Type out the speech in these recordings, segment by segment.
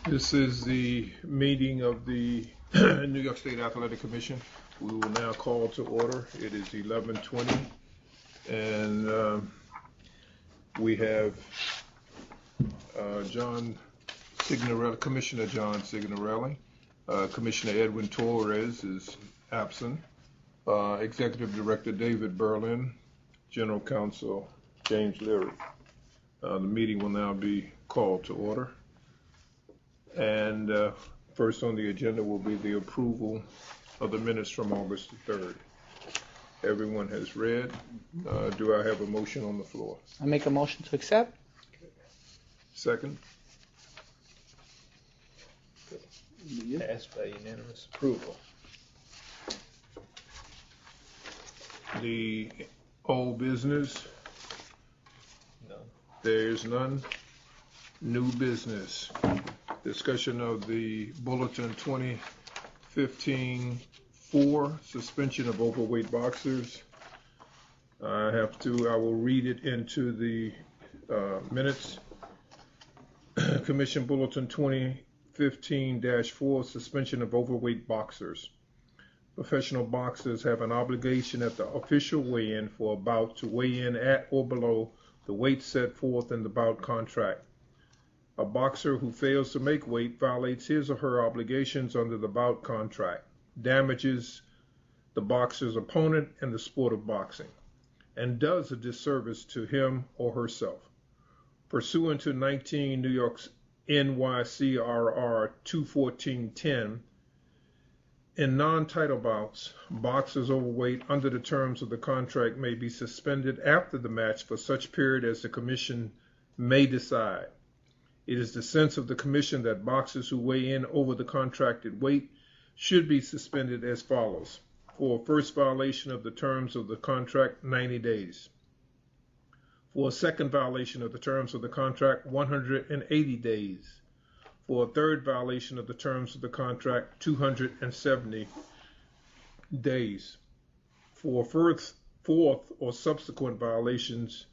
This is the meeting of the New York State Athletic Commission. We will now call to order. It is 11:20, and we have Commissioner John Signorelli. Commissioner Edwin Torres is absent. Executive Director David Berlin, General Counsel James Leary. The meeting will now be called to order. And first on the agenda will be the approval of the minutes from August the 3rd. Everyone has read. Do I have a motion on the floor? I make a motion to accept. Second? Passed by unanimous approval. The old business? None. There's none. New business. Discussion of the Bulletin 2015-4, suspension of overweight boxers. I will read it into the minutes. Commission Bulletin 2015-4, suspension of overweight boxers. Professional boxers have an obligation at the official weigh-in for a bout to weigh in at or below the weight set forth in the bout contract. A boxer who fails to make weight violates his or her obligations under the bout contract, damages the boxer's opponent in the sport of boxing, and does a disservice to him or herself. Pursuant to 19 New York's NYS 214-10, in non-title bouts, boxers overweight under the terms of the contract may be suspended after the match for such period as the commission may decide. It is the sense of the commission that boxers who weigh in over the contracted weight should be suspended as follows. For a first violation of the terms of the contract, 90 days. For a second violation of the terms of the contract, 180 days. For a third violation of the terms of the contract, 270 days. For fourth or subsequent violations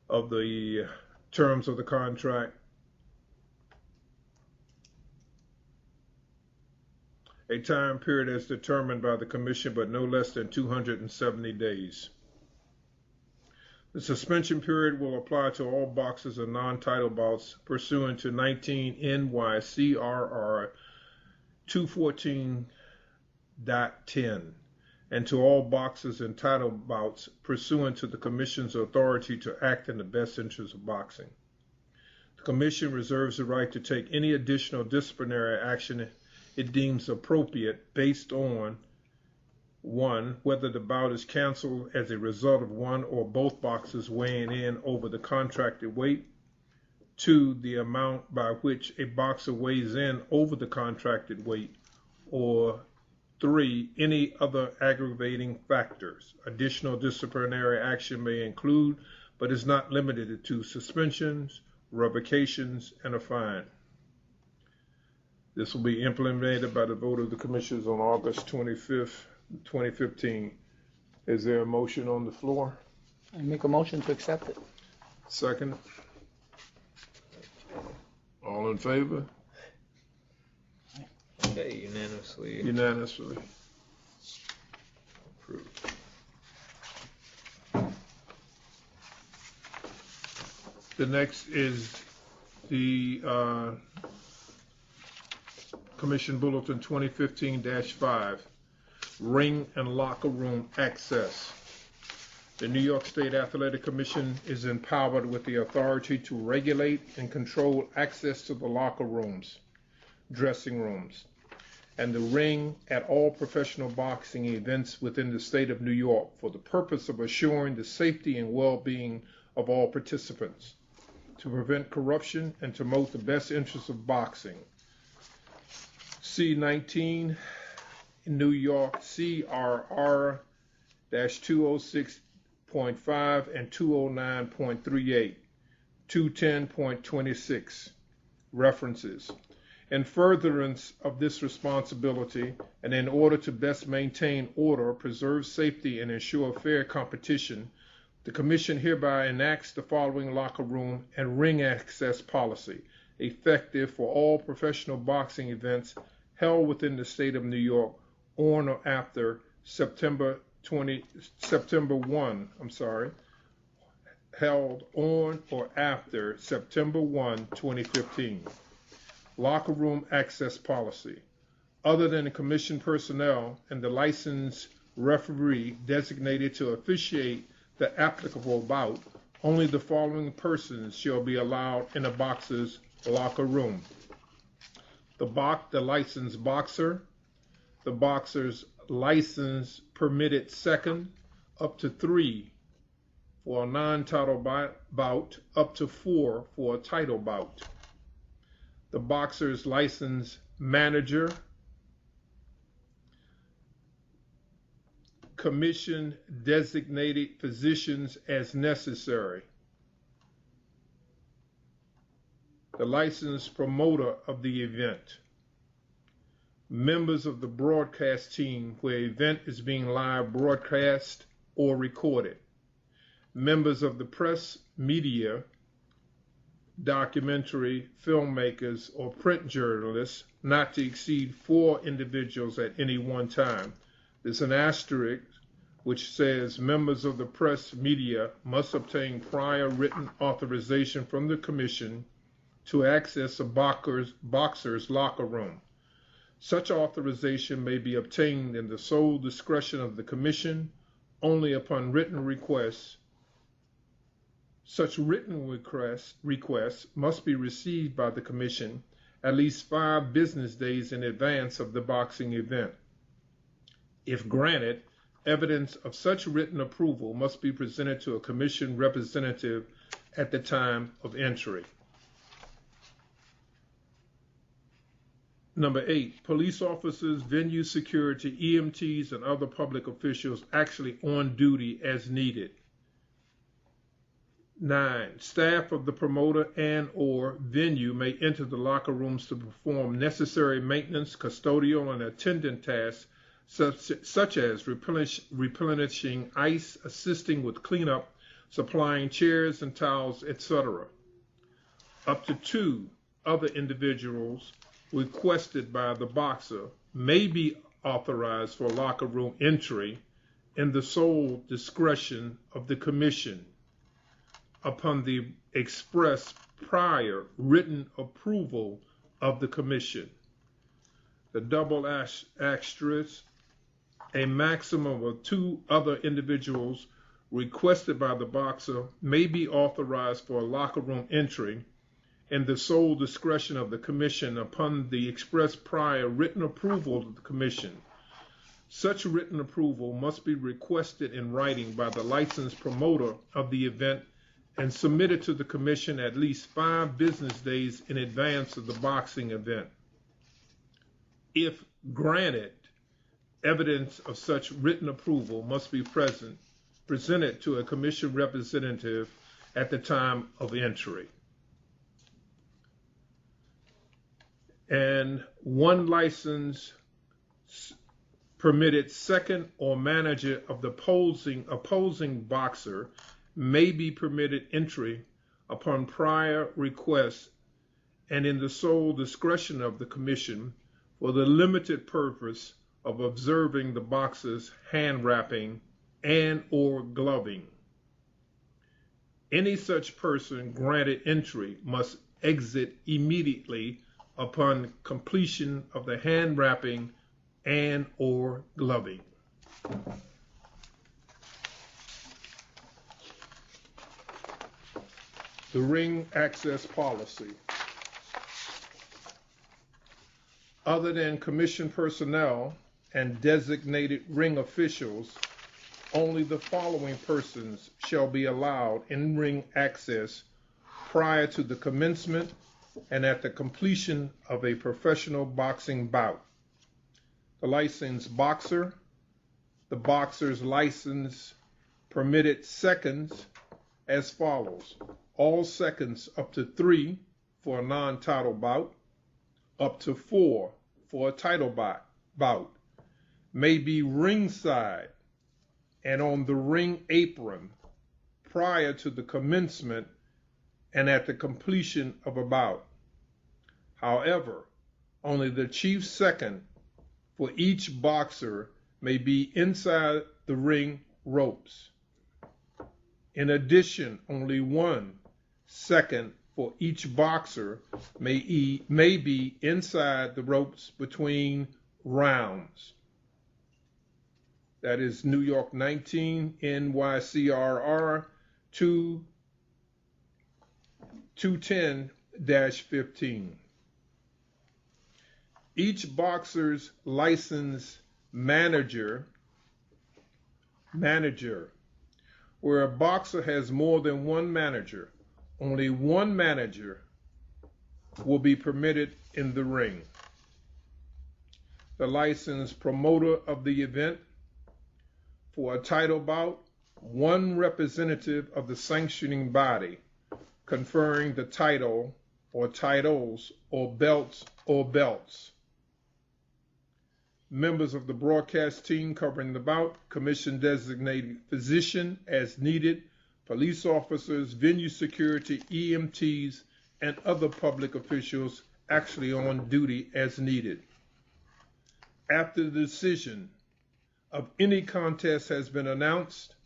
of the terms of the contract, a time period as determined by the Commission, but no less than 270 days. The suspension period will apply to all boxers in non-title bouts pursuant to 19 NYS 214.10, and to all boxers in title bouts pursuant to the Commission's authority to act in the best interest of boxing. The Commission reserves the right to take any additional disciplinary action it deems appropriate based on 1. Whether the bout is canceled as a result of one or both boxers weighing in over the contracted weight. 2. The amount by which a boxer weighs in over the contracted weight. Or 3. Any other aggravating factors. Additional disciplinary action may include, but is not limited to, suspensions, revocations, and a fine. This will be implemented by the vote of the commissioners on August 25th, 2015. Is there a motion on the floor? I make a motion to accept it. Second? All in favor? Okay, unanimously approved. The next is the Commission Bulletin 2015-5, ring and locker room access. The New York State Athletic Commission is empowered with the authority to regulate and control access to the locker rooms, dressing rooms, and the ring at all professional boxing events within the state of New York for the purpose of assuring the safety and well-being of all participants, to prevent corruption and to promote the best interests of boxing. C19 New York CRR-206.5 and 209.38, 210.26 references. In furtherance of this responsibility, and in order to best maintain order, preserve safety, and ensure fair competition, the Commission hereby enacts the following locker room and ring access policy effective for all professional boxing events held within the state of New York on or after September 1, held on or after September 1, 2015. Locker room access policy. Other than the commission personnel and the licensed referee designated to officiate the applicable bout, only the following persons shall be allowed in a boxer's locker room: the licensed boxer, the boxer's license permitted second, up to 3 for a non-title bout, up to 4 for a title bout, the boxer's license manager, commission designated physicians as necessary, the licensed promoter of the event, members of the broadcast team where event is being live broadcast or recorded, members of the press, media, documentary, filmmakers, or print journalists, not to exceed 4 individuals at any one time. There's an asterisk which says members of the press, media must obtain prior written authorization from the commission to access a boxer's locker room. Such authorization may be obtained in the sole discretion of the commission only upon written request. Such written requests must be received by the commission at least 5 business days in advance of the boxing event. If granted, evidence of such written approval must be presented to a commission representative at the time of entry. Number 8, police officers, venue security, EMTs, and other public officials actually on duty as needed. 9, staff of the promoter and or venue may enter the locker rooms to perform necessary maintenance, custodial, and attendant tasks such as replenishing ice, assisting with cleanup, supplying chairs and towels, etc. Up to 2 other individuals requested by the boxer may be authorized for locker room entry in the sole discretion of the commission upon the express prior written approval of the commission. The double asterisk, a maximum of 2 other individuals requested by the boxer may be authorized for locker room entry in the sole discretion of the commission upon the express prior written approval of the commission. Such written approval must be requested in writing by the licensed promoter of the event and submitted to the commission at least 5 business days in advance of the boxing event. If granted, evidence of such written approval must be presented to a commission representative at the time of entry. And 1 license permitted second or manager of the opposing boxer may be permitted entry upon prior request and in the sole discretion of the commission for the limited purpose of observing the boxer's hand wrapping and or gloving. Any such person granted entry must exit immediately upon completion of the hand wrapping and or gloving. The ring access policy. Other than commission personnel and designated ring officials, only the following persons shall be allowed in ring access prior to the commencement and at the completion of a professional boxing bout: the licensed boxer, the boxer's license permitted seconds as follows: all seconds up to 3 for a non-title bout, up to 4 for a title bout, may be ringside and on the ring apron prior to the commencement and at the completion of a bout. However, only the chief second for each boxer may be inside the ring ropes. In addition, only 1 second for each boxer may be inside the ropes between rounds. That is New York 19 NYCRR 210-15. Each boxer's licensed manager, where a boxer has more than one manager, only one manager will be permitted in the ring. The licensed promoter of the event, for a title bout, one representative of the sanctioning body conferring the title or titles or belts. Members of the broadcast team covering the bout, commission designated physician as needed, police officers, venue security, EMTs, and other public officials actually on duty as needed. After the decision of any contest has been announced,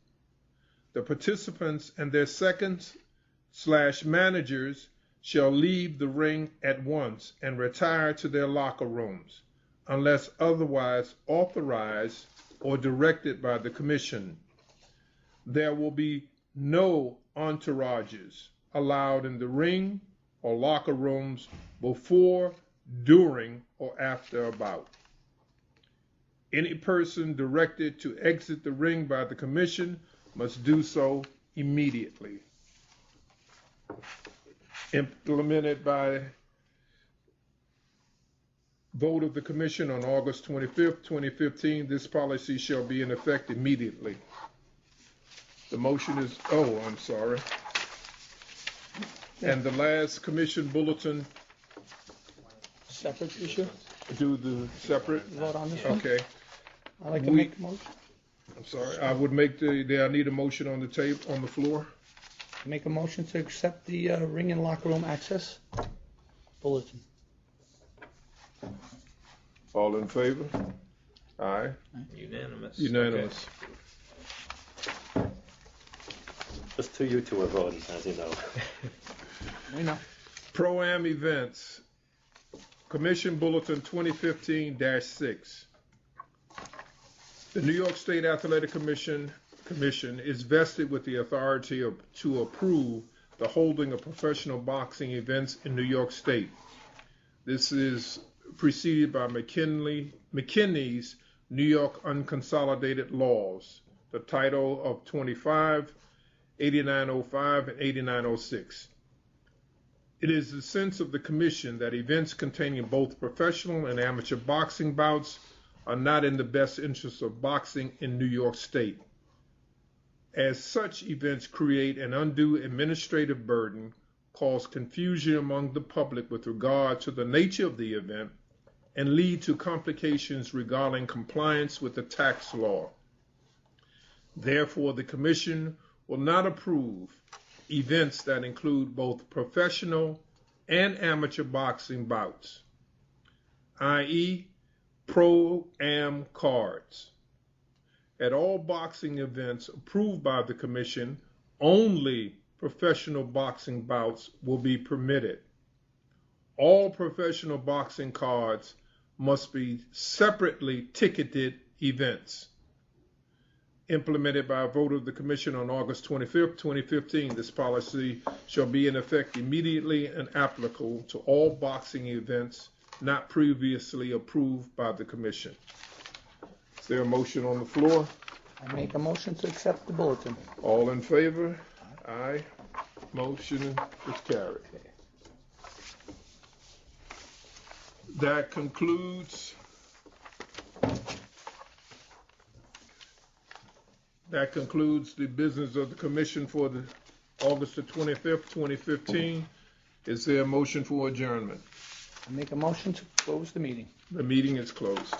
the participants and their seconds/managers shall leave the ring at once and retire to their locker rooms, unless otherwise authorized or directed by the commission. There will be no entourages allowed in the ring or locker rooms before, during, or after a bout. Any person directed to exit the ring by the commission must do so immediately. Implemented by vote of the Commission on August 25th, 2015, this policy shall be in effect immediately. The motion is, I'm sorry. And the last Commission bulletin. Separate issue? Do the separate? Vote on this one? Okay. I'd like to make a motion. I'm sorry. I would make I need a motion on the table, on the floor. Make a motion to accept the ring and locker room access bulletin. All in favor? Aye. Unanimous. Unanimous. Okay. Just you two are voting, as you know. We know. ProAm Events, Commission Bulletin 2015-6. The New York State Athletic Commission is vested with the authority to approve the holding of professional boxing events in New York State. This is preceded by McKinney's New York Unconsolidated Laws, the title of 25, 8905, and 8906. It is the sense of the Commission that events containing both professional and amateur boxing bouts are not in the best interest of boxing in New York State. As such, events create an undue administrative burden, cause confusion among the public with regard to the nature of the event, and lead to complications regarding compliance with the tax law. Therefore, the Commission will not approve events that include both professional and amateur boxing bouts, i.e., ProAm cards. At all boxing events approved by the Commission, only professional boxing bouts will be permitted. All professional boxing cards must be separately ticketed events. Implemented by a vote of the Commission on August 25th, 2015, this policy shall be in effect immediately and applicable to all boxing events not previously approved by the Commission. Is there a motion on the floor? I make a motion to accept the bulletin. All in favor? Aye. Motion is carried. That concludes the business of the Commission for the August the 25th, 2015. Is there a motion for adjournment? I make a motion to close the meeting. The meeting is closed.